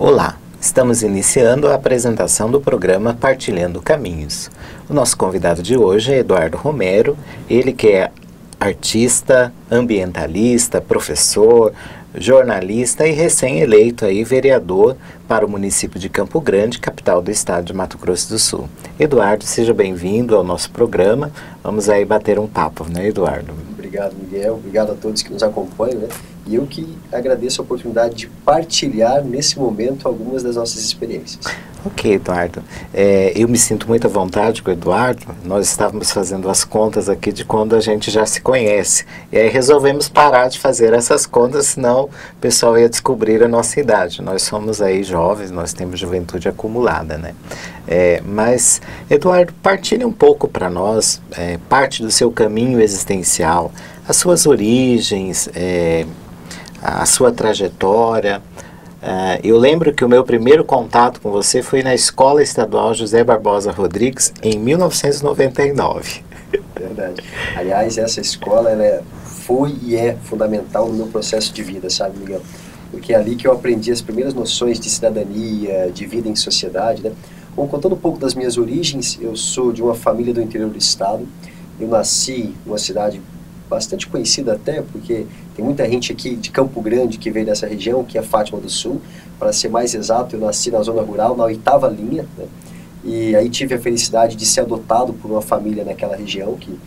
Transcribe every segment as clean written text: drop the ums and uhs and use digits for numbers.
Olá, estamos iniciando a apresentação do programa Partilhando Caminhos. O nosso convidado de hoje é Eduardo Romero, ele que é artista, ambientalista, professor, jornalista e recém-eleito aí vereador para o município de Campo Grande, capital do estado de Mato Grosso do Sul. Eduardo, seja bem-vindo ao nosso programa. Vamos aí bater um papo, né, Eduardo? Obrigado, Miguel. Obrigado a todos que nos acompanham, né? E eu que agradeço a oportunidade de partilhar nesse momento algumas das nossas experiências. Ok, Eduardo. Eu me sinto muito à vontade com o Eduardo. Nós estávamos fazendo as contas aqui de quando a gente já se conhece. E aí resolvemos parar de fazer essas contas, senão o pessoal ia descobrir a nossa idade. Nós somos aí jovens, nós temos juventude acumulada, né? Mas, Eduardo, partilhe um pouco para nós, parte do seu caminho existencial, as suas origens, a sua trajetória. Eu lembro que o meu primeiro contato com você foi na Escola Estadual José Barbosa Rodrigues, em 1999. Verdade. Aliás, essa escola, ela foi e é fundamental no meu processo de vida, sabe, Miguel? Porque é ali que eu aprendi as primeiras noções de cidadania, de vida em sociedade, né? Bom, contando um pouco das minhas origens, eu sou de uma família do interior do estado. Eu nasci numa cidade bastante conhecida até, porque tem muita gente aqui de Campo Grande que veio dessa região, que é Fátima do Sul. Para ser mais exato, eu nasci na zona rural, na 8ª linha, né? E aí tive a felicidade de ser adotado por uma família naquela região, que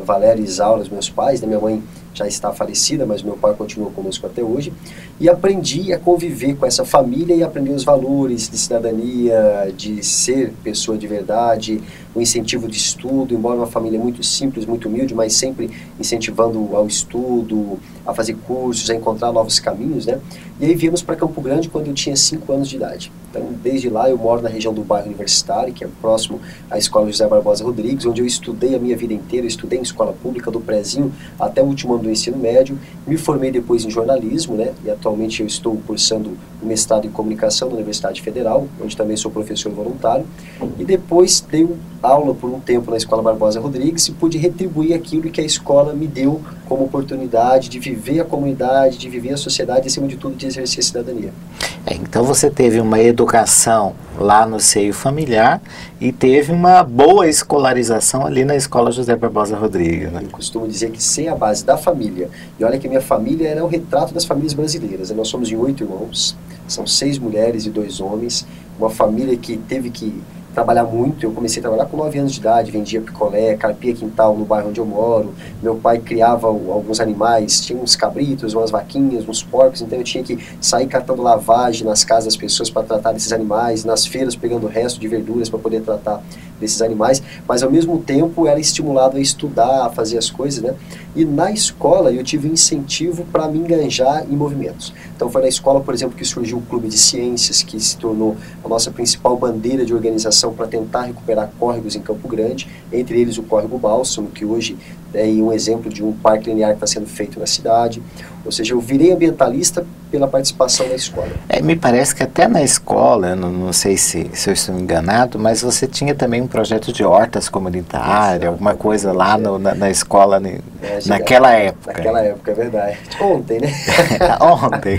Valéria e Isaura, os meus pais, né? Minha mãe já está falecida, mas meu pai continua conosco até hoje. E aprendi a conviver com essa família e aprender os valores de cidadania, de ser pessoa de verdade, o incentivo de estudo, embora uma família muito simples, muito humilde, mas sempre incentivando ao estudo, a fazer cursos, a encontrar novos caminhos, né? E aí viemos para Campo Grande quando eu tinha 5 anos de idade. Então, desde lá eu moro na região do bairro Universitário, que é próximo à Escola José Barbosa Rodrigues, onde eu estudei a minha vida inteira. Eu estudei em escola pública do prézinho até o último ano do ensino médio, me formei depois em jornalismo, né? E atualmente eu estou cursando o mestrado em comunicação na Universidade Federal, onde também sou professor voluntário, e depois dei aula por um tempo na Escola Barbosa Rodrigues e pude retribuir aquilo que a escola me deu como oportunidade de viver a comunidade, de viver a sociedade e, acima de tudo, de exercer a cidadania. Então você teve uma educação lá no seio familiar e teve uma boa escolarização ali na Escola José Barbosa Rodrigues, né? Eu costumo dizer que sem a base da família, e olha que minha família era o retrato das famílias brasileiras, né? Nós somos em 8 irmãos, são 6 mulheres e 2 homens, uma família que teve que trabalhar muito. Eu comecei a trabalhar com 9 anos de idade, vendia picolé, carpia quintal no bairro onde eu moro. Meu pai criava alguns animais, tinha uns cabritos, umas vaquinhas, uns porcos, então eu tinha que sair catando lavagem nas casas das pessoas para tratar desses animais, nas feiras pegando o resto de verduras para poder tratar desses animais, mas ao mesmo tempo era estimulado a estudar, a fazer as coisas, né? E na escola eu tive um incentivo para me engajar em movimentos. Então foi na escola, por exemplo, que surgiu o Clube de Ciências, que se tornou a nossa principal bandeira de organização para tentar recuperar córregos em Campo Grande, entre eles o Córrego Bálsamo, que hoje é um exemplo de um parque linear que está sendo feito na cidade. Ou seja, eu virei ambientalista pela participação na escola. Me parece que até na escola, não sei se eu estou enganado, mas você tinha também um projeto de hortas comunitárias, alguma coisa lá na escola, naquela época. Naquela época, é verdade. Ontem, né? Ontem.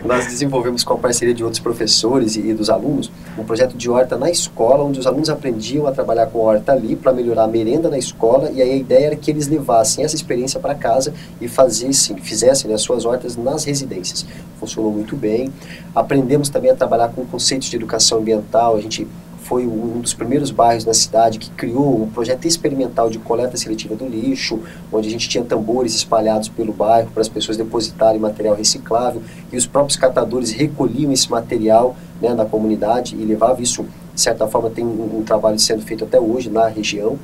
Nós desenvolvemos com a parceria de outros professores e dos alunos um projeto de horta na escola, onde os alunos aprendiam a trabalhar com horta ali para melhorar a merenda na escola, e aí a ideia era que eles levassem essa experiência para casa e fizessem as suas hortas nas residências. Funcionou muito bem. Aprendemos também a trabalhar com conceitos de educação ambiental. A gente foi um dos primeiros bairros na cidade que criou um projeto experimental de coleta seletiva do lixo, onde a gente tinha tambores espalhados pelo bairro para as pessoas depositarem material reciclável, e os próprios catadores recolhiam esse material, né, na comunidade e levavam isso. De certa forma tem um trabalho sendo feito até hoje na região.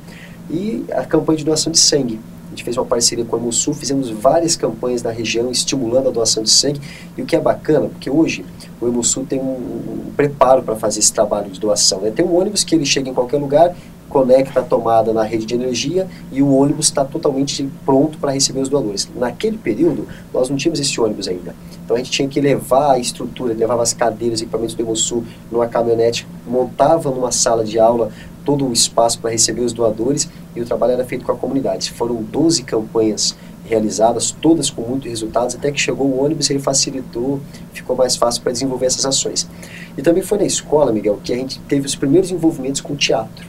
E a campanha de doação de sangue. A gente fez uma parceria com a Hemosul, fizemos várias campanhas na região estimulando a doação de sangue. E o que é bacana, porque hoje o Hemosul tem um preparo para fazer esse trabalho de doação, né? Tem um ônibus que ele chega em qualquer lugar, conecta a tomada na rede de energia e o ônibus está totalmente pronto para receber os doadores. Naquele período, nós não tínhamos esse ônibus ainda. Então a gente tinha que levar a estrutura, levava as cadeiras, equipamentos do Hemosul numa caminhonete, montava numa sala de aula todo o espaço para receber os doadores, e o trabalho era feito com a comunidade. Foram 12 campanhas realizadas, todas com muitos resultados, até que chegou o ônibus e ele facilitou, ficou mais fácil para desenvolver essas ações. E também foi na escola, Miguel, que a gente teve os primeiros envolvimentos com teatro.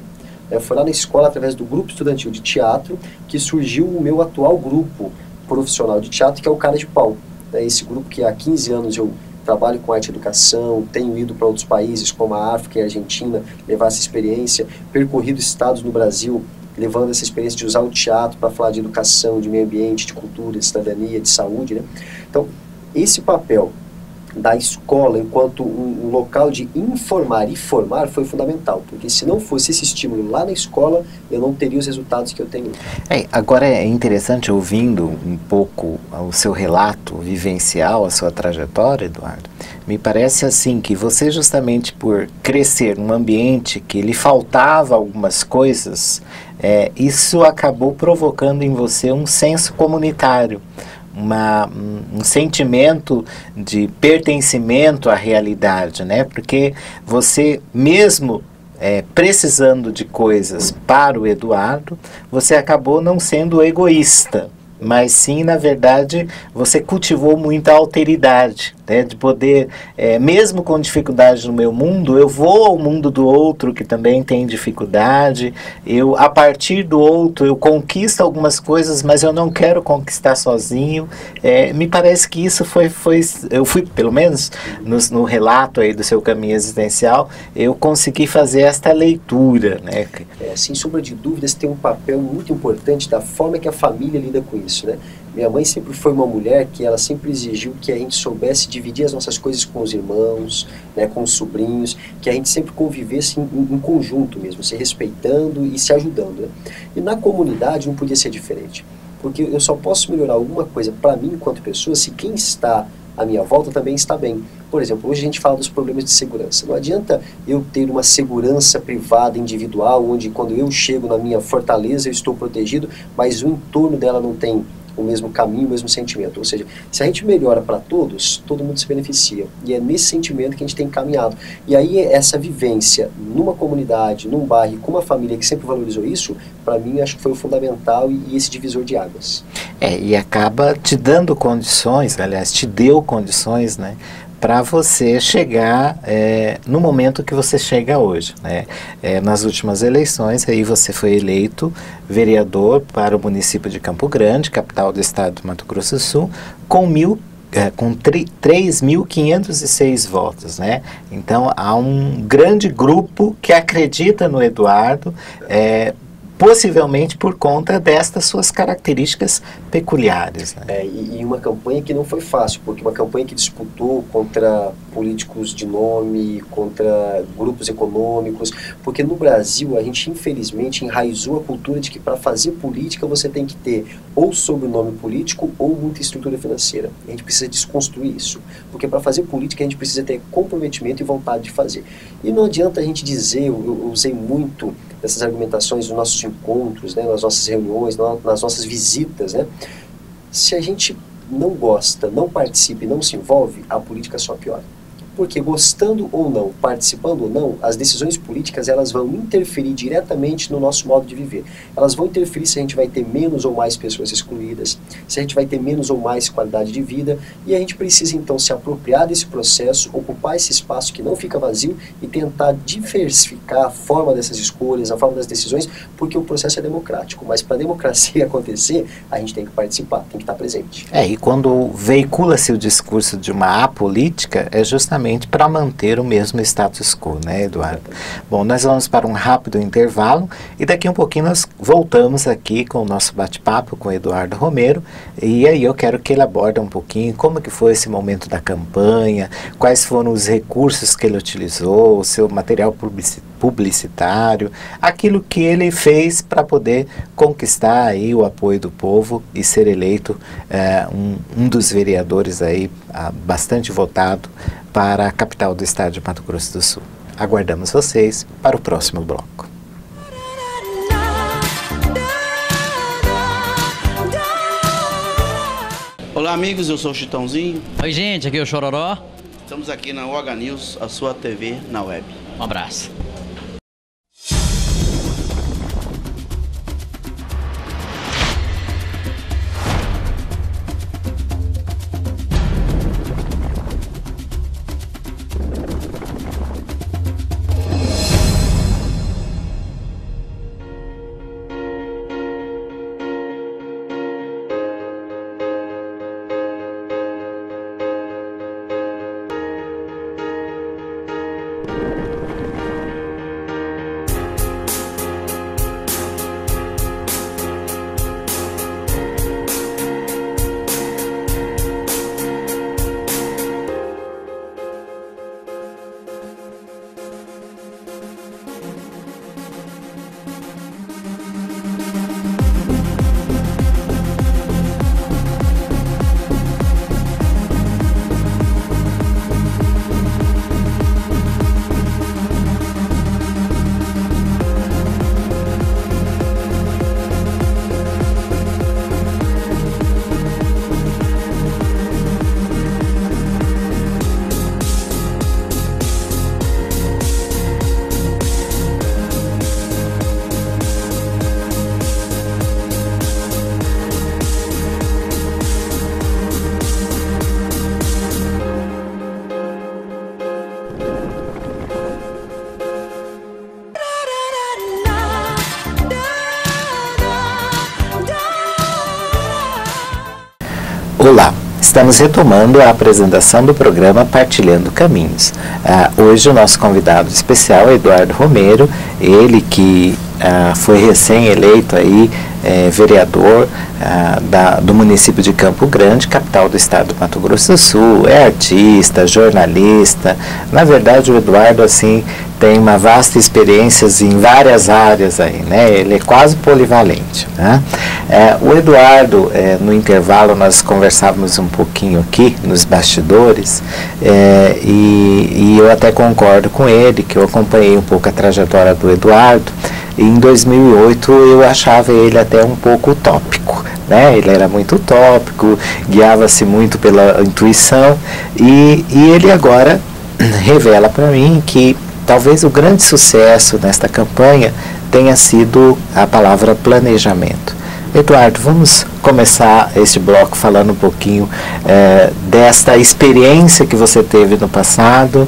Foi lá na escola, através do grupo estudantil de teatro, que surgiu o meu atual grupo profissional de teatro, que é o Cara de Pau. Esse grupo que há 15 anos eu trabalho com arte e educação, tenho ido para outros países como a África e a Argentina, levar essa experiência, percorrido estados no Brasil, levando essa experiência de usar o teatro para falar de educação, de meio ambiente, de cultura, de cidadania, de saúde, né? Então, esse papel da escola enquanto um local de informar e formar foi fundamental, porque se não fosse esse estímulo lá na escola, eu não teria os resultados que eu tenho. Agora é interessante, ouvindo um pouco o seu relato vivencial, a sua trajetória, Eduardo, me parece assim que você, justamente por crescer num ambiente que lhe faltava algumas coisas, isso acabou provocando em você um senso comunitário, um sentimento de pertencimento à realidade, né? Porque você, mesmo precisando de coisas para o Eduardo, você acabou não sendo egoísta, mas sim, na verdade, você cultivou muita alteridade, né, de poder, mesmo com dificuldade no meu mundo, eu vou ao mundo do outro que também tem dificuldade, a partir do outro, eu conquisto algumas coisas, mas eu não quero conquistar sozinho. Me parece que isso eu fui, pelo menos, no relato aí do seu caminho existencial, eu consegui fazer esta leitura, né? Sem sombra de dúvidas, tem um papel muito importante da forma que a família lida com isso, né? Minha mãe sempre foi uma mulher que ela sempre exigiu que a gente soubesse dividir as nossas coisas com os irmãos, né, com os sobrinhos, que a gente sempre convivesse em conjunto mesmo, se respeitando e se ajudando, né? E na comunidade não podia ser diferente, porque eu só posso melhorar alguma coisa para mim enquanto pessoa se quem está à minha volta também está bem. Por exemplo, hoje a gente fala dos problemas de segurança. Não adianta eu ter uma segurança privada, individual, onde quando eu chego na minha fortaleza eu estou protegido, mas o entorno dela não tem o mesmo caminho, o mesmo sentimento. Ou seja, se a gente melhora para todos, todo mundo se beneficia. E é nesse sentimento que a gente tem caminhado. E aí essa vivência numa comunidade, num bairro, com uma família que sempre valorizou isso, para mim acho que foi o fundamental e esse divisor de águas. E acaba te dando condições, aliás, te deu condições, né, para você chegar no momento que você chega hoje, né? Nas últimas eleições, aí você foi eleito vereador para o município de Campo Grande, capital do estado do Mato Grosso do Sul, com 3.506 votos, né? Então, há um grande grupo que acredita no Eduardo, possivelmente por conta destas suas características peculiares, né? E uma campanha que não foi fácil, porque uma campanha que disputou contra políticos de nome, contra grupos econômicos, porque no Brasil a gente infelizmente enraizou a cultura de que para fazer política você tem que ter ou sobrenome político ou muita estrutura financeira. A gente precisa desconstruir isso, porque para fazer política a gente precisa ter comprometimento e vontade de fazer. E não adianta a gente dizer, eu usei muito dessas argumentações nos nossos encontros, né, nas nossas reuniões, nas nossas visitas, né? Se a gente não gosta, não participa e não se envolve, a política só piora. Porque gostando ou não, participando ou não, as decisões políticas elas vão interferir diretamente no nosso modo de viver. Elas vão interferir se a gente vai ter menos ou mais pessoas excluídas, se a gente vai ter menos ou mais qualidade de vida, e a gente precisa então se apropriar desse processo, ocupar esse espaço que não fica vazio e tentar diversificar a forma dessas escolhas, a forma das decisões, porque o processo é democrático, mas para a democracia acontecer, a gente tem que participar, tem que estar presente. E quando veicula-se o discurso de uma apolítica, é justamente para manter o mesmo status quo, né, Eduardo? Bom, nós vamos para um rápido intervalo e daqui a um pouquinho nós voltamos aqui com o nosso bate-papo com o Eduardo Romero, e aí eu quero que ele aborde um pouquinho como que foi esse momento da campanha, quais foram os recursos que ele utilizou, o seu material publicitário, aquilo que ele fez para poder conquistar aí o apoio do povo e ser eleito um dos vereadores aí bastante votado para a capital do estado de Mato Grosso do Sul. Aguardamos vocês para o próximo bloco. Olá amigos, eu sou o Chitãozinho. Oi gente, aqui é o Chororó. Estamos aqui na OH News, a sua TV na web. Um abraço. Olá, estamos retomando a apresentação do programa Partilhando Caminhos. Hoje o nosso convidado especial é Eduardo Romero, ele que foi recém-eleito aí vereador do município de Campo Grande, capital do estado do Mato Grosso do Sul, é artista, jornalista. Na verdade, o Eduardo, assim, tem uma vasta experiência em várias áreas aí, né? Ele é quase polivalente, né? O Eduardo, no intervalo, nós conversávamos um pouquinho aqui, nos bastidores, e eu até concordo com ele, que eu acompanhei um pouco a trajetória do Eduardo. E em 2008 eu achava ele até um pouco utópico, né? Ele era muito utópico, guiava-se muito pela intuição, e ele agora revela para mim que talvez o grande sucesso nesta campanha tenha sido a palavra planejamento. Eduardo, vamos começar este bloco falando um pouquinho desta experiência que você teve no passado,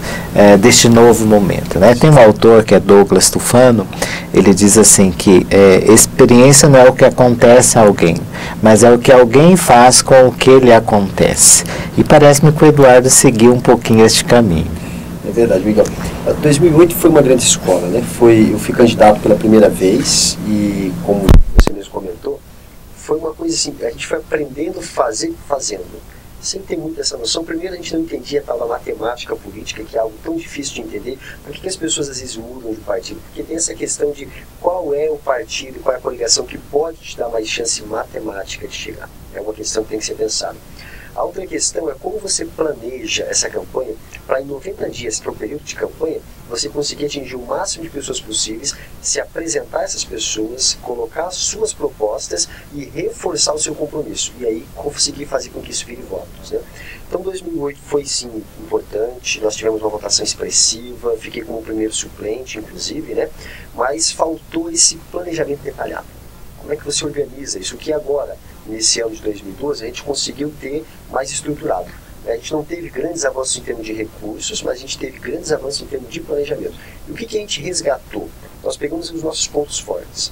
deste novo momento, né? Tem um autor que é Douglas Tufano, ele diz assim que experiência não é o que acontece a alguém, mas é o que alguém faz com o que lhe acontece. E parece-me que o Eduardo seguiu um pouquinho este caminho. É verdade, Miguel. 2008 foi uma grande escola, né? Eu fui candidato pela primeira vez e, como você mesmo comentou, foi uma coisa assim, a gente foi aprendendo fazendo, sem ter muito essa noção. Primeiro, a gente não entendia a tal da matemática política, que é algo tão difícil de entender. Por que as pessoas às vezes mudam de partido? Porque tem essa questão de qual é o partido, qual é a coligação que pode te dar mais chance matemática de chegar. É uma questão que tem que ser pensada. A outra questão é como você planeja essa campanha para em 90 dias, que é o período de campanha, você conseguir atingir o máximo de pessoas possíveis, se apresentar a essas pessoas, colocar as suas propostas e reforçar o seu compromisso. E aí conseguir fazer com que isso vire votos, né? Então 2008 foi sim importante, nós tivemos uma votação expressiva, fiquei como primeiro suplente, inclusive, né? Mas faltou esse planejamento detalhado. Como é que você organiza isso? O que agora, nesse ano de 2012, a gente conseguiu ter mais estruturado. A gente não teve grandes avanços em termos de recursos, mas a gente teve grandes avanços em termos de planejamento. E o que a gente resgatou? Nós pegamos os nossos pontos fortes.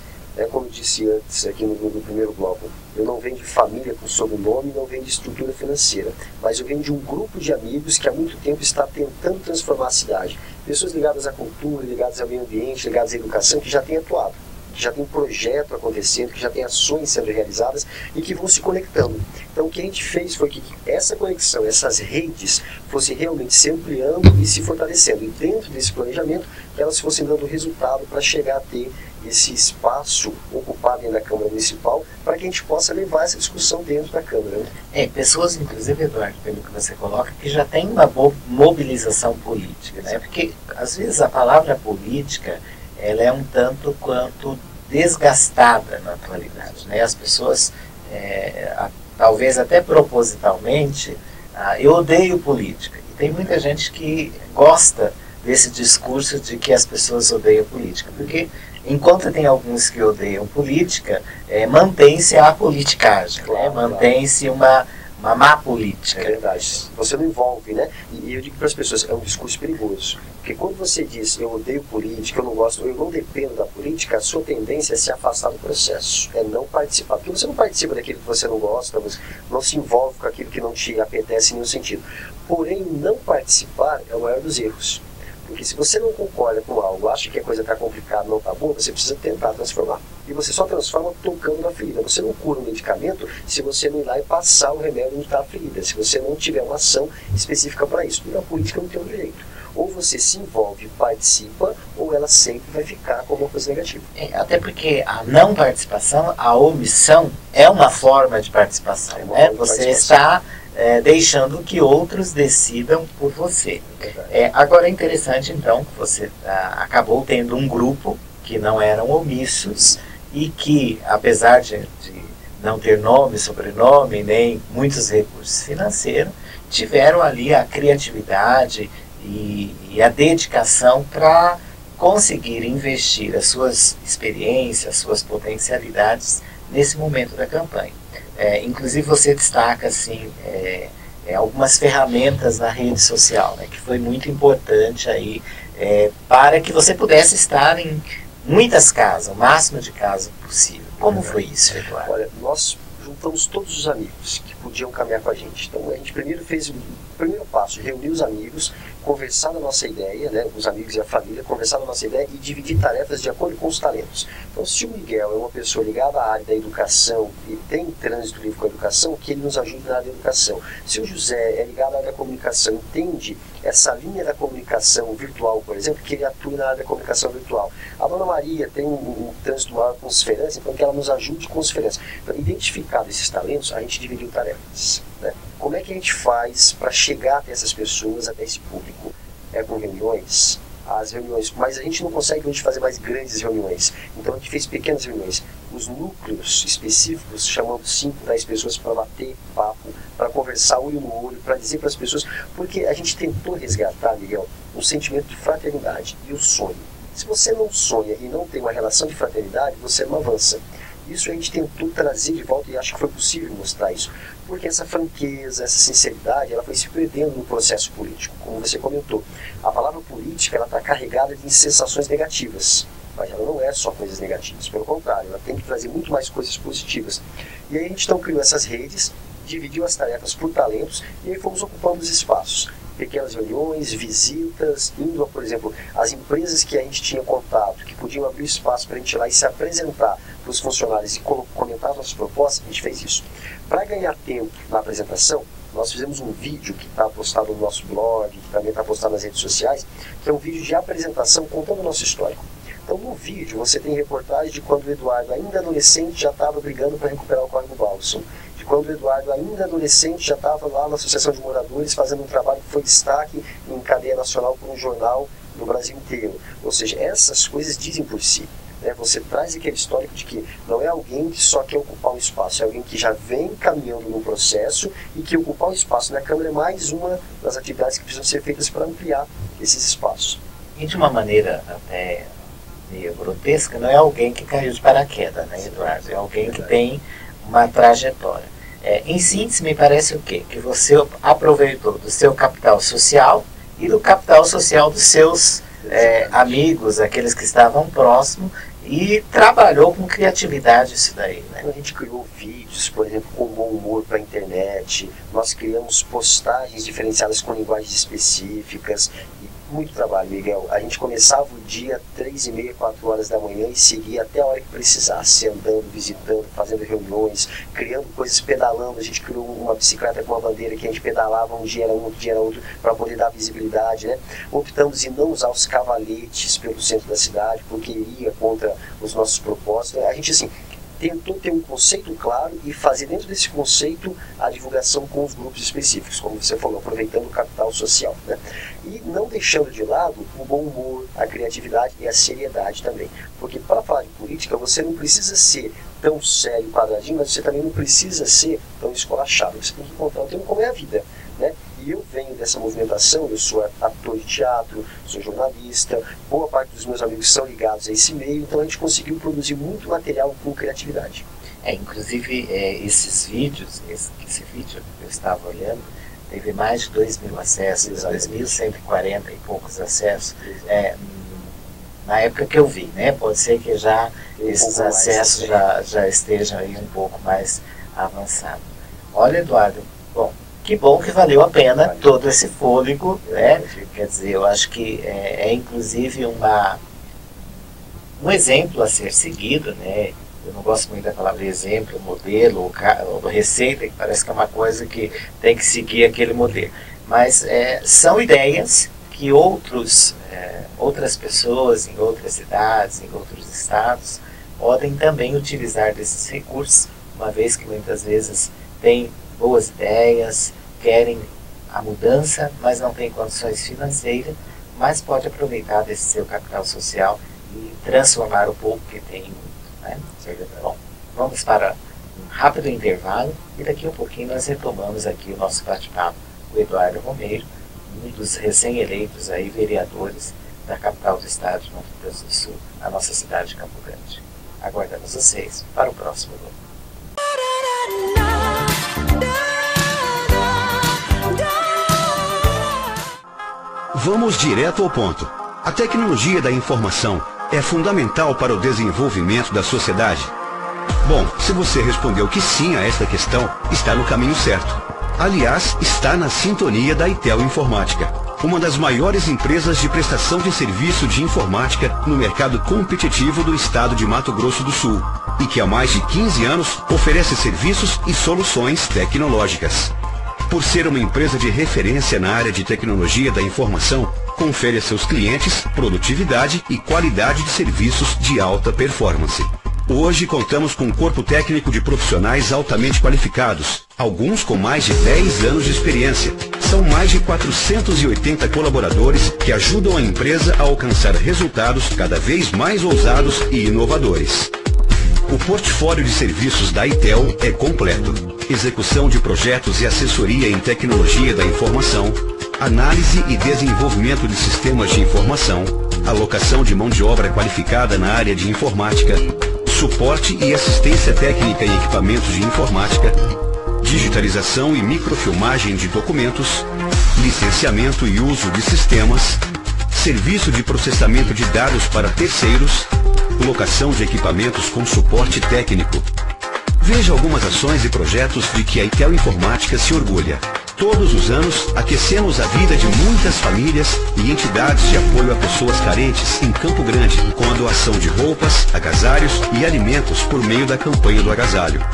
Como eu disse antes, aqui no primeiro bloco, eu não venho de família com sobrenome, não venho de estrutura financeira, mas eu venho de um grupo de amigos que há muito tempo está tentando transformar a cidade. Pessoas ligadas à cultura, ligadas ao meio ambiente, ligadas à educação, que já têm atuado, que já tem projeto acontecendo, que já tem ações sendo realizadas e que vão se conectando. Então o que a gente fez foi que essa conexão, essas redes, fossem realmente se ampliando e se fortalecendo. E dentro desse planejamento, que elas fossem dando resultado para chegar a ter esse espaço ocupado dentro da Câmara Municipal, para que a gente possa levar essa discussão dentro da Câmara, né? Pessoas, inclusive, Eduardo, pelo que você coloca, que já tem uma mobilização política, né? Porque às vezes a palavra política, ela é um tanto quanto desgastada na atualidade, né? As pessoas, talvez até propositalmente, eu odeio política. E tem muita gente que gosta desse discurso de que as pessoas odeiam política, porque enquanto tem alguns que odeiam política, mantém-se a politicagem, claro, né? Mantém-se uma má política. É verdade. Você não envolve, né? E eu digo para as pessoas, é um discurso perigoso. Porque quando você diz, eu odeio política, eu não gosto, eu não dependo da política, a sua tendência é se afastar do processo, é não participar. Porque você não participa daquilo que você não gosta, você não se envolve com aquilo que não te apetece em nenhum sentido. Porém, não participar é o maior dos erros. Porque se você não concorda com algo, acha que a coisa está complicada, não está boa, você precisa tentar transformar. E você só transforma tocando na ferida. Você não cura um medicamento se você não ir lá e passar o remédio onde está a ferida, se você não tiver uma ação específica para isso. E na política não tem outro jeito. Ou você se envolve e participa, ou ela sempre vai ficar como uma coisa negativa. Até porque a não participação, a omissão, é uma forma de participação. Né? Você está deixando que outros decidam por você. Agora é interessante, então, que você acabou tendo um grupo que não eram omissos e que, apesar de não ter nome, sobrenome, nem muitos recursos financeiros, tiveram ali a criatividade e a dedicação para conseguir investir as suas experiências, as suas potencialidades nesse momento da campanha. Inclusive você destaca assim, algumas ferramentas na rede social, né, que foi muito importante aí, para que você pudesse estar em muitas casas, o máximo de casas possível. Como foi isso, Eduardo? Olha, nós juntamos todos os amigos que podiam caminhar com a gente. Então a gente primeiro fez o primeiro passo, reunir os amigos, conversar da nossa ideia, né, os amigos e a família, conversar da nossa ideia e dividir tarefas de acordo com os talentos. Então se o Miguel é uma pessoa ligada à área da educação e tem trânsito livre com a educação, que ele nos ajude na área da educação. Se o José é ligado à área da comunicação, entende essa linha da comunicação virtual, por exemplo, que ele atue na área da comunicação virtual. A Dona Maria tem um trânsito maior com os feirantes, então que ela nos ajude com os feirantes. Então, identificados esses talentos, a gente dividiu tarefas, né? Como é que a gente faz para chegar até essas pessoas, até esse público? É com reuniões? As reuniões, mas a gente não consegue hoje fazer mais grandes reuniões. Então a gente fez pequenas reuniões. Os núcleos específicos, chamando 5, 10 pessoas para bater papo, para conversar olho no olho, para dizer para as pessoas, porque a gente tentou resgatar, Miguel, um sentimento de fraternidade e o sonho. Se você não sonha e não tem uma relação de fraternidade, você não avança. Isso a gente tentou trazer de volta e acho que foi possível mostrar isso. Porque essa franqueza, essa sinceridade, ela foi se perdendo no processo político, como você comentou. A palavra política, ela está carregada de sensações negativas, mas ela não é só coisas negativas, pelo contrário, ela tem que trazer muito mais coisas positivas. E aí a gente então criou essas redes, dividiu as tarefas por talentos e aí fomos ocupando os espaços. Pequenas reuniões, visitas, indo, por exemplo, as empresas que a gente tinha contato, que podiam abrir espaço para a gente ir lá e se apresentar para os funcionários e comentar as nossas propostas, a gente fez isso. Para ganhar tempo na apresentação, nós fizemos um vídeo que está postado no nosso blog, que também está postado nas redes sociais, que é um vídeo de apresentação contando o nosso histórico. Então no vídeo você tem reportagem de quando o Eduardo, ainda adolescente, já estava brigando para recuperar o Córrego Balsam. Quando o Eduardo, ainda adolescente, já estava lá na Associação de Moradores fazendo um trabalho que foi destaque em cadeia nacional por um jornal no Brasil inteiro. Ou seja, essas coisas dizem por si. Né? Você traz aquele histórico de que não é alguém que só quer ocupar um espaço, é alguém que já vem caminhando no processo e que ocupar um espaço na Câmara é mais uma das atividades que precisam ser feitas para ampliar esses espaços. E de uma maneira até meio grotesca, não é alguém que caiu de paraquedas, né, Eduardo? É alguém que tem uma trajetória. Em síntese, me parece o quê? Que você aproveitou do seu capital social e do capital social dos seus amigos, aqueles que estavam próximos, e trabalhou com criatividade isso daí, né? A gente criou vídeos, por exemplo, com bom humor para a internet, nós criamos postagens diferenciadas com linguagens específicas, muito trabalho, Miguel. A gente começava o dia 3h30, 4 horas da manhã e seguia até a hora que precisasse, andando, visitando, fazendo reuniões, criando coisas, pedalando. A gente criou uma bicicleta com uma bandeira que a gente pedalava, um dia era um, outro dia era outro, para poder dar visibilidade, né? Optamos em não usar os cavaletes pelo centro da cidade, porque iria contra os nossos propósitos. A gente, assim, tentou ter um conceito claro e fazer dentro desse conceito a divulgação com os grupos específicos, como você falou, aproveitando o capital social, né? E não deixando de lado o bom humor, a criatividade e a seriedade também. Porque para falar de política, você não precisa ser tão sério, quadradinho, mas você também não precisa ser tão esculachado. Você tem que encontrar o tempo como é a vida, né? E eu venho dessa movimentação, eu sou ator de teatro, sou jornalista, boa parte dos meus amigos são ligados a esse meio, então a gente conseguiu produzir muito material com criatividade. Inclusive, esses vídeos, esse vídeo que eu estava olhando, teve mais de 2.000 acessos, 2.140 e poucos acessos, na época que eu vi, né? Pode ser que já esses acessos já estejam aí um pouco mais avançados. Olha, Eduardo, que bom que valeu a pena todo esse fôlego, né? Quer dizer, eu acho que é inclusive um exemplo a ser seguido, né? Eu não gosto muito da palavra exemplo, modelo, ou receita, que parece que é uma coisa que tem que seguir aquele modelo. Mas são ideias que outras pessoas em outras cidades, em outros estados, podem também utilizar desses recursos, uma vez que muitas vezes têm boas ideias, querem a mudança, mas não têm condições financeiras, mas pode aproveitar desse seu capital social e transformar o pouco que tem, né? Bom, vamos para um rápido intervalo e daqui a um pouquinho nós retomamos aqui o nosso bate-papo com o Eduardo Romeiro, um dos recém-eleitos aí vereadores da capital do estado de Mato Grosso do Sul, a nossa cidade de Campo Grande. Aguardamos vocês para o próximo bloco. Vamos direto ao ponto. A tecnologia da informação é fundamental para o desenvolvimento da sociedade. Bom, se você respondeu que sim a esta questão, está no caminho certo. Aliás, está na sintonia da ITEL Informática, uma das maiores empresas de prestação de serviço de informática no mercado competitivo do estado de Mato Grosso do Sul, e que há mais de 15 anos oferece serviços e soluções tecnológicas. Por ser uma empresa de referência na área de tecnologia da informação, confere a seus clientes produtividade e qualidade de serviços de alta performance. Hoje contamos com um corpo técnico de profissionais altamente qualificados, alguns com mais de 10 anos de experiência. São mais de 480 colaboradores que ajudam a empresa a alcançar resultados cada vez mais ousados e inovadores. O portfólio de serviços da ITEL é completo. Execução de projetos e assessoria em tecnologia da informação, análise e desenvolvimento de sistemas de informação, alocação de mão de obra qualificada na área de informática, suporte e assistência técnica em equipamentos de informática, digitalização e microfilmagem de documentos, licenciamento e uso de sistemas, serviço de processamento de dados para terceiros, locação de equipamentos com suporte técnico. Veja algumas ações e projetos de que a ITEL Informática se orgulha. Todos os anos, aquecemos a vida de muitas famílias e entidades de apoio a pessoas carentes em Campo Grande, com a doação de roupas, agasalhos e alimentos por meio da campanha do agasalho.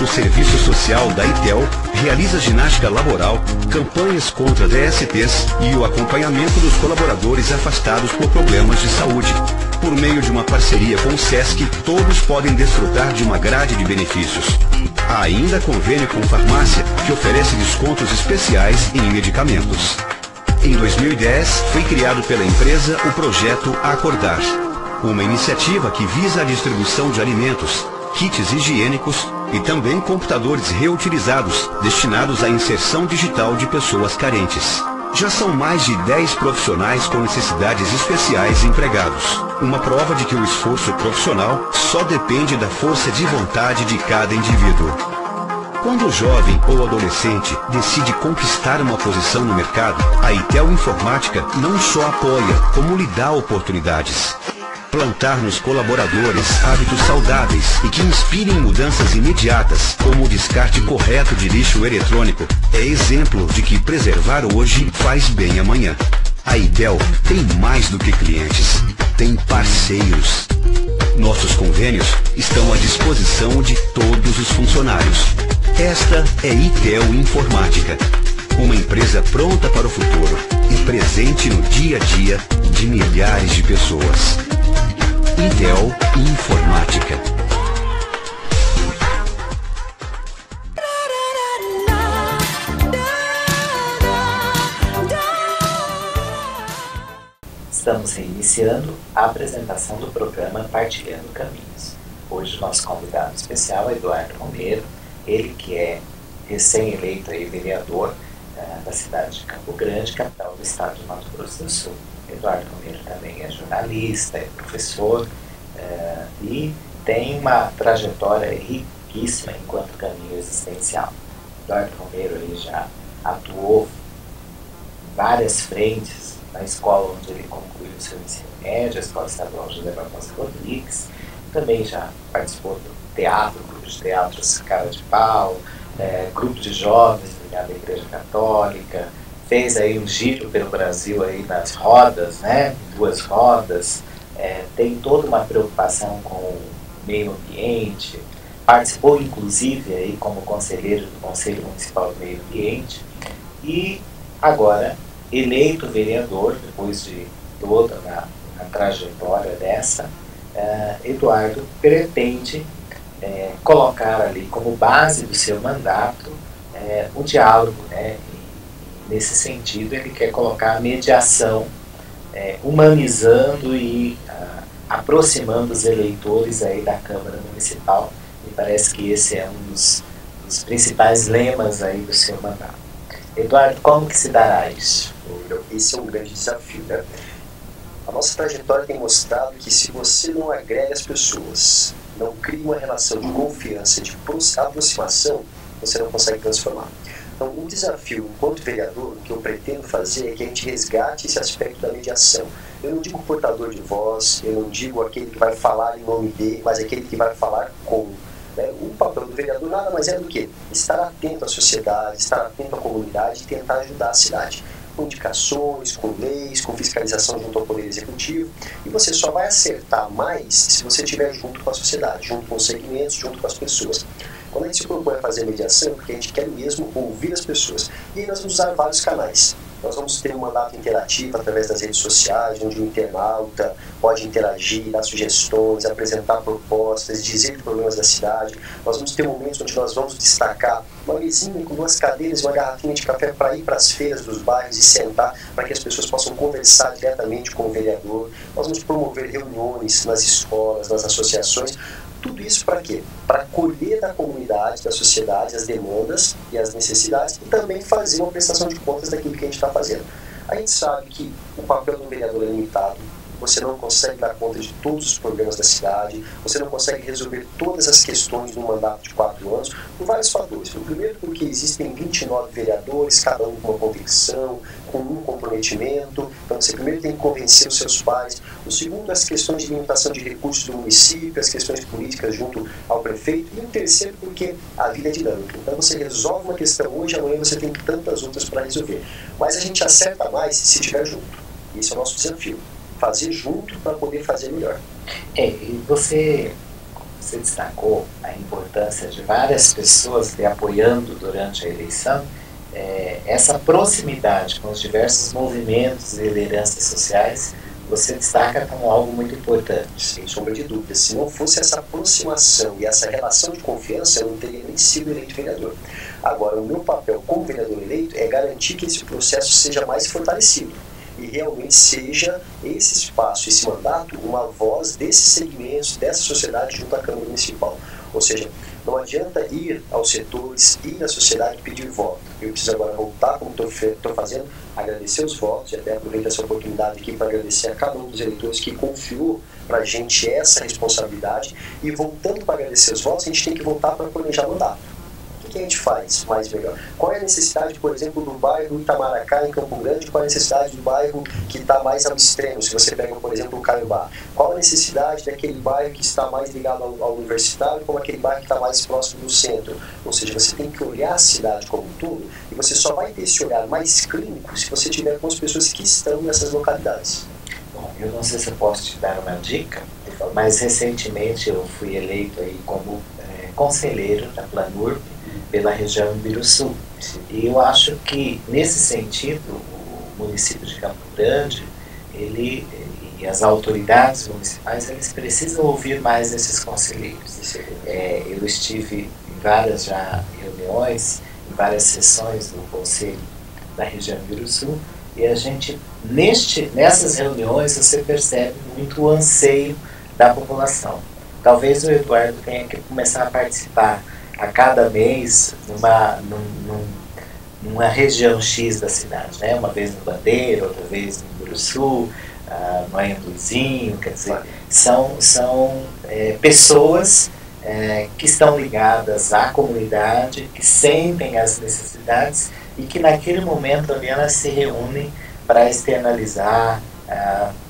O Serviço Social da ITEL realiza ginástica laboral, campanhas contra DSTs e o acompanhamento dos colaboradores afastados por problemas de saúde. Por meio de uma parceria com o SESC, todos podem desfrutar de uma grade de benefícios. Há ainda convênio com farmácia, que oferece descontos especiais em medicamentos. Em 2010, foi criado pela empresa o projeto Acordar, uma iniciativa que visa a distribuição de alimentos, kits higiênicos e também computadores reutilizados destinados à inserção digital de pessoas carentes. Já são mais de 10 profissionais com necessidades especiais empregados. Uma prova de que o esforço profissional só depende da força de vontade de cada indivíduo. Quando o jovem ou adolescente decide conquistar uma posição no mercado, a ITEL Informática não só apoia, como lhe dá oportunidades. Plantar nos colaboradores hábitos saudáveis e que inspirem mudanças imediatas, como o descarte correto de lixo eletrônico, é exemplo de que preservar hoje faz bem amanhã. A ITEL tem mais do que clientes, tem parceiros. Nossos convênios estão à disposição de todos os funcionários. Esta é ITEL Informática, uma empresa pronta para o futuro e presente no dia a dia de milhares de pessoas. ITEL Informática. Estamos iniciando a apresentação do programa Partilhando Caminhos. Hoje o nosso convidado especial é Eduardo Romero, ele que é recém-eleito aí vereador da cidade de Campo Grande, capital do estado de Mato Grosso do Sul. Eduardo Romero também é jornalista, é professor e tem uma trajetória riquíssima enquanto caminho existencial. Eduardo Romero aí já atuou em várias frentes na escola onde ele concluiu o seu ensino médio, a Escola Estadual José Barbosa Rodrigues. Também já participou do teatro, grupo de teatros Cara de Pau, grupo de jovens ligado à Igreja Católica. Fez aí um giro pelo Brasil aí nas rodas, né? 2 rodas, tem toda uma preocupação com o meio ambiente, participou inclusive aí como conselheiro do Conselho Municipal do Meio Ambiente e agora eleito vereador, depois de toda a trajetória dessa, Eduardo pretende colocar ali como base do seu mandato o diálogo, né? Nesse sentido, ele quer colocar a mediação, humanizando e aproximando os eleitores aí da Câmara Municipal. Me parece que esse é um dos principais lemas aí do seu mandato. Eduardo, como que se dará isso? Esse é um grande desafio, né? A nossa trajetória tem mostrado que se você não agrega as pessoas, não cria uma relação de confiança, de aproximação, você não consegue transformar. Então, o desafio, enquanto vereador, o que eu pretendo fazer é que a gente resgate esse aspecto da mediação. Eu não digo portador de voz, eu não digo aquele que vai falar em nome dele, mas aquele que vai falar com. Né? O papel do vereador nada mais é do que estar atento à sociedade, estar atento à comunidade e tentar ajudar a cidade. Com indicações, com leis, com fiscalização junto ao Poder Executivo. E você só vai acertar mais se você estiver junto com a sociedade, junto com os segmentos, junto com as pessoas. Quando a gente se propõe a fazer mediação, porque a gente quer mesmo ouvir as pessoas. E aí nós vamos usar vários canais. Nós vamos ter um mandato interativo através das redes sociais, onde o internauta pode interagir, dar sugestões, apresentar propostas, dizer problemas da cidade. Nós vamos ter momentos onde nós vamos destacar uma mesinha com 2 cadeiras e uma garrafinha de café para ir para as feiras dos bairros e sentar para que as pessoas possam conversar diretamente com o vereador. Nós vamos promover reuniões nas escolas, nas associações. Tudo isso para quê? Para colher da comunidade, da sociedade, as demandas e as necessidades e também fazer uma prestação de contas daquilo que a gente está fazendo. A gente sabe que o papel do vereador é limitado, você não consegue dar conta de todos os problemas da cidade, você não consegue resolver todas as questões num mandato de 4 anos, por vários fatores. O primeiro, porque existem 29 vereadores, cada um com uma convicção, com um comprometimento, então você primeiro tem que convencer os seus pais. O segundo, as questões de limitação de recursos do município, as questões políticas junto ao prefeito. E o terceiro, porque a vida é dinâmica. Então você resolve uma questão hoje, amanhã você tem tantas outras para resolver. Mas a gente acerta mais se estiver junto. Esse é o nosso desafio. Fazer junto para poder fazer melhor. E você destacou a importância de várias pessoas lhe apoiando durante a eleição. Essa proximidade com os diversos movimentos e lideranças sociais, você destaca como algo muito importante. Sem sombra de dúvida. Se não fosse essa aproximação e essa relação de confiança, eu não teria nem sido eleito vereador. Agora, o meu papel como vereador eleito é garantir que esse processo seja mais fortalecido e realmente seja esse espaço, esse mandato, uma voz desses segmentos, dessa sociedade junto à Câmara Municipal. Ou seja, não adianta ir aos setores, ir à sociedade pedir voto. Eu preciso agora voltar, como estou fazendo, agradecer os votos, e até aproveito essa oportunidade aqui para agradecer a cada um dos eleitores que confiou para a gente essa responsabilidade. E voltando para agradecer os votos, a gente tem que voltar para planejar mandato. O que a gente faz mais melhor? Qual é a necessidade, por exemplo, do bairro Itamaracá, em Campo Grande? Qual é a necessidade do bairro que está mais ao extremo, se você pega, por exemplo, o Caiobá? Qual a necessidade daquele bairro que está mais ligado ao universitário, como aquele bairro que está mais próximo do centro? Ou seja, você tem que olhar a cidade como um todo, e você só vai ter esse olhar mais clínico se você tiver com as pessoas que estão nessas localidades. Bom, eu não sei se eu posso te dar uma dica, mas recentemente eu fui eleito aí como conselheiro da Planurb pela região do Biruçu. E eu acho que, nesse sentido, o município de Campo Grande, e as autoridades municipais, eles precisam ouvir mais esses conselheiros. Eu estive em várias já reuniões, em várias sessões do Conselho da região do Biruçu, e a gente, nessas reuniões, você percebe muito o anseio da população. Talvez o Eduardo tenha que começar a participar a cada mês numa região X da cidade, né? Uma vez no Bandeira, outra vez no Biruçu, no Anhanguizinho, quer dizer, são pessoas que estão ligadas à comunidade, que sentem as necessidades e que naquele momento ali elas se reúnem para externalizar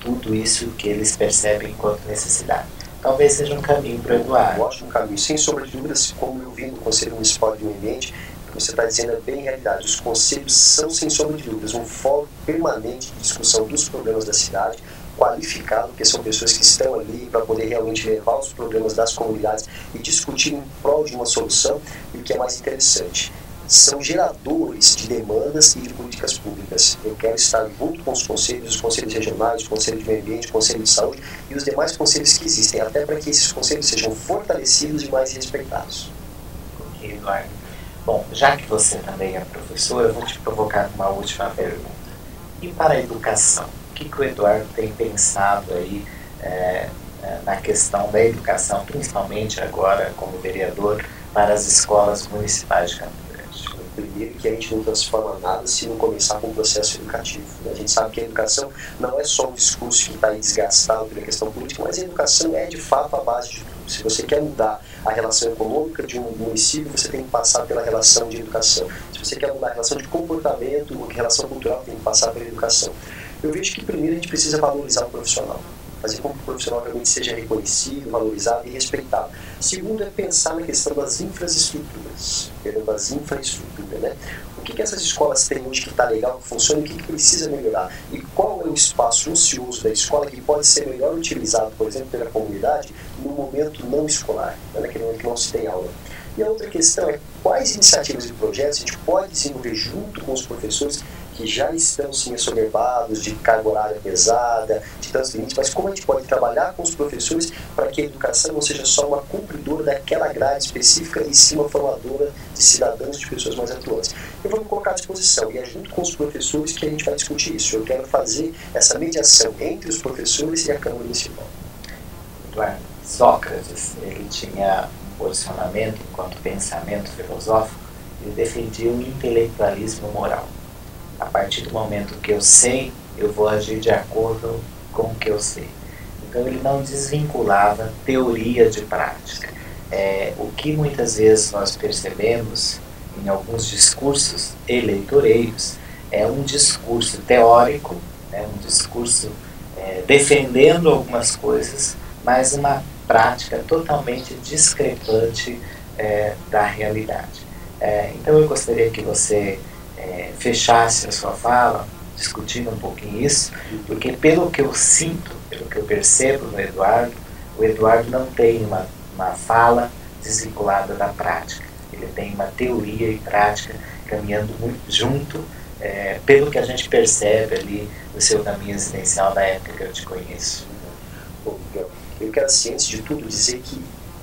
tudo isso que eles percebem enquanto necessidade. Talvez seja um caminho para o Eduardo. Eu acho um caminho, sem sombra de dúvidas, como eu vi no Conselho Municipal de Meio Ambiente, o que você está dizendo é bem realidade. Os conselhos são, sem sombra de dúvidas, um fórum permanente de discussão dos problemas da cidade, qualificado, porque são pessoas que estão ali para poder realmente levar os problemas das comunidades e discutir em prol de uma solução. E o que é mais interessante, são geradores de demandas e de políticas públicas. Eu quero estar junto com os conselhos regionais, o Conselho de Meio Ambiente, o Conselho de Saúde e os demais conselhos que existem, até para que esses conselhos sejam fortalecidos e mais respeitados. Ok, Eduardo. Bom, já que você também é professor, eu vou te provocar uma última pergunta. E para a educação? O que o Eduardo tem pensado aí na questão da educação, principalmente agora como vereador, para as escolas municipais de Campo Grande? Primeiro, que a gente não transforma nada se não começar com um processo educativo. A gente sabe que a educação não é só um discurso que está aí desgastado pela questão política, mas a educação é de fato a base de tudo. Se você quer mudar a relação econômica de um município, você tem que passar pela relação de educação. Se você quer mudar a relação de comportamento, a relação cultural tem que passar pela educação. Eu vejo que primeiro a gente precisa valorizar o profissional. fazer com que o profissional realmente seja reconhecido, valorizado e respeitado. Segundo é pensar na questão das infraestruturas, né? O que essas escolas têm hoje que está legal, que funciona, e o que precisa melhorar? E qual é o espaço ocioso da escola que pode ser melhor utilizado, por exemplo, pela comunidade, no momento não escolar, naquele momento que não se tem aula? E a outra questão é quais iniciativas e projetos a gente pode desenvolver junto com os professores que já estão sim assoberbados de carga horária pesada, de tantos limites, mas como a gente pode trabalhar com os professores para que a educação não seja só uma cumpridora daquela grade específica e sim uma formadora de cidadãos, de pessoas mais atuantes. Eu vou me colocar à disposição e é junto com os professores que a gente vai discutir isso. Eu quero fazer essa mediação entre os professores e a Câmara Municipal. Eduardo, Sócrates, ele tinha um posicionamento enquanto pensamento filosófico, ele defendia um intelectualismo moral. A partir do momento que eu sei, eu vou agir de acordo com o que eu sei. Então ele não desvinculava teoria de prática. O que muitas vezes nós percebemos em alguns discursos eleitoreiros é um discurso teórico, um discurso defendendo algumas coisas, mas uma prática totalmente discrepante da realidade. Então eu gostaria que você fechasse a sua fala, discutindo um pouquinho isso, porque pelo que eu sinto, pelo que eu percebo no Eduardo, o Eduardo não tem uma fala desvinculada da prática. Ele tem uma teoria e prática caminhando muito junto, pelo que a gente percebe ali no seu caminho existencial da época que eu te conheço. Bom, Miguel, eu quero, assim, antes de tudo, dizer que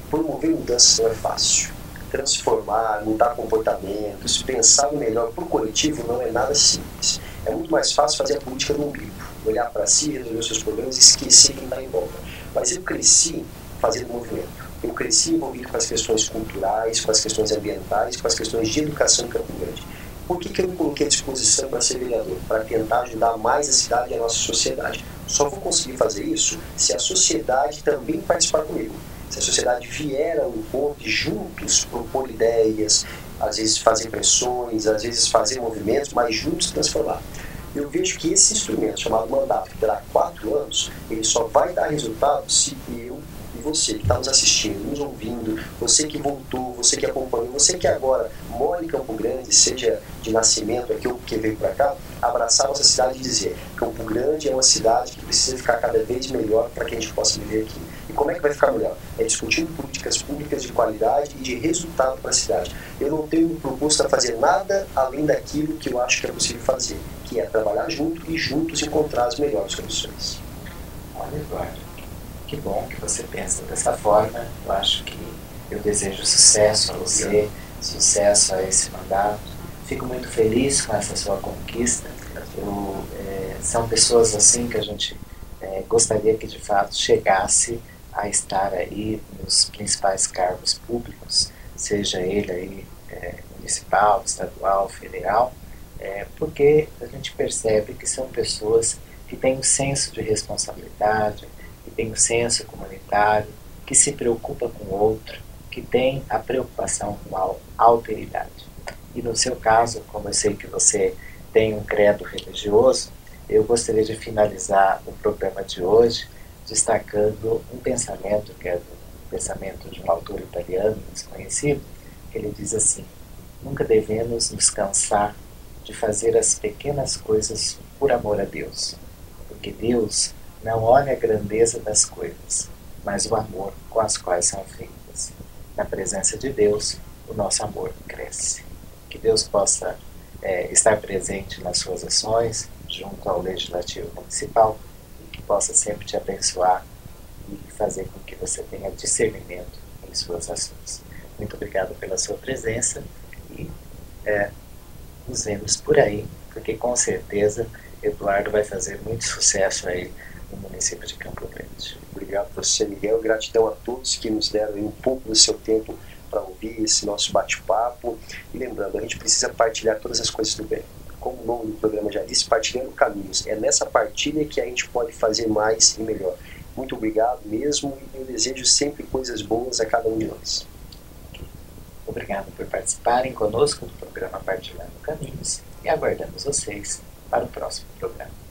promover mudança não é fácil. Transformar, mudar comportamentos, pensar no melhor para o coletivo não é nada simples. É muito mais fácil fazer a política no umbigo, olhar para si, resolver os seus problemas e esquecer quem está em volta. Mas eu cresci fazendo movimento. Eu cresci envolvido com as questões culturais, com as questões ambientais, com as questões de educação em Campo Grande. Por que eu me coloquei à disposição para ser vereador? Para tentar ajudar mais a cidade e a nossa sociedade. Só vou conseguir fazer isso se a sociedade também participar comigo. Se a sociedade vier a um ponto de juntos propor ideias, às vezes fazer pressões, às vezes fazer movimentos, mas juntos transformar. Eu vejo que esse instrumento chamado mandato, que terá 4 anos, ele só vai dar resultado se eu e você que está nos assistindo, nos ouvindo, você que voltou, você que acompanhou, você que agora mora em Campo Grande, seja de nascimento aqui ou que veio para cá, abraçar a nossa cidade e dizer que Campo Grande é uma cidade que precisa ficar cada vez melhor para que a gente possa viver aqui. E como é que vai ficar melhor? É discutindo políticas públicas de qualidade e de resultado para a cidade. Eu não tenho me proposto a fazer nada além daquilo que eu acho que é possível fazer, que é trabalhar junto e juntos encontrar as melhores soluções. Olha, Eduardo, que bom que você pensa dessa forma. Eu acho que eu desejo sucesso a você, sucesso a esse mandato. Fico muito feliz com essa sua conquista. São pessoas assim que a gente gostaria que de fato chegasse a estar aí nos principais cargos públicos, seja ele aí municipal, estadual, federal, porque a gente percebe que são pessoas que têm um senso de responsabilidade, que têm um senso comunitário, que se preocupa com o outro, que tem a preocupação com a alteridade. E no seu caso, como eu sei que você tem um credo religioso, eu gostaria de finalizar o programa de hoje destacando um pensamento, que é o pensamento de um autor italiano desconhecido, que ele diz assim: nunca devemos nos cansar de fazer as pequenas coisas por amor a Deus, porque Deus não olha a grandeza das coisas, mas o amor com as quais são feitas. Na presença de Deus, o nosso amor cresce. Que Deus possa estar presente nas suas ações, junto ao Legislativo Municipal, e que possa sempre te abençoar e fazer com que você tenha discernimento em suas ações. Muito obrigado pela sua presença e nos vemos por aí, porque com certeza Eduardo vai fazer muito sucesso aí no município de Campo Grande. Obrigado a você, Miguel. Gratidão a todos que nos deram um pouco do seu tempo para ouvir esse nosso bate-papo. E lembrando, a gente precisa partilhar todas as coisas do bem. Como o nome do programa já disse, partilhando caminhos. É nessa partilha que a gente pode fazer mais e melhor. Muito obrigado mesmo e eu desejo sempre coisas boas a cada um de nós. Obrigado por participarem conosco do programa Partilhando Caminhos e aguardamos vocês para o próximo programa.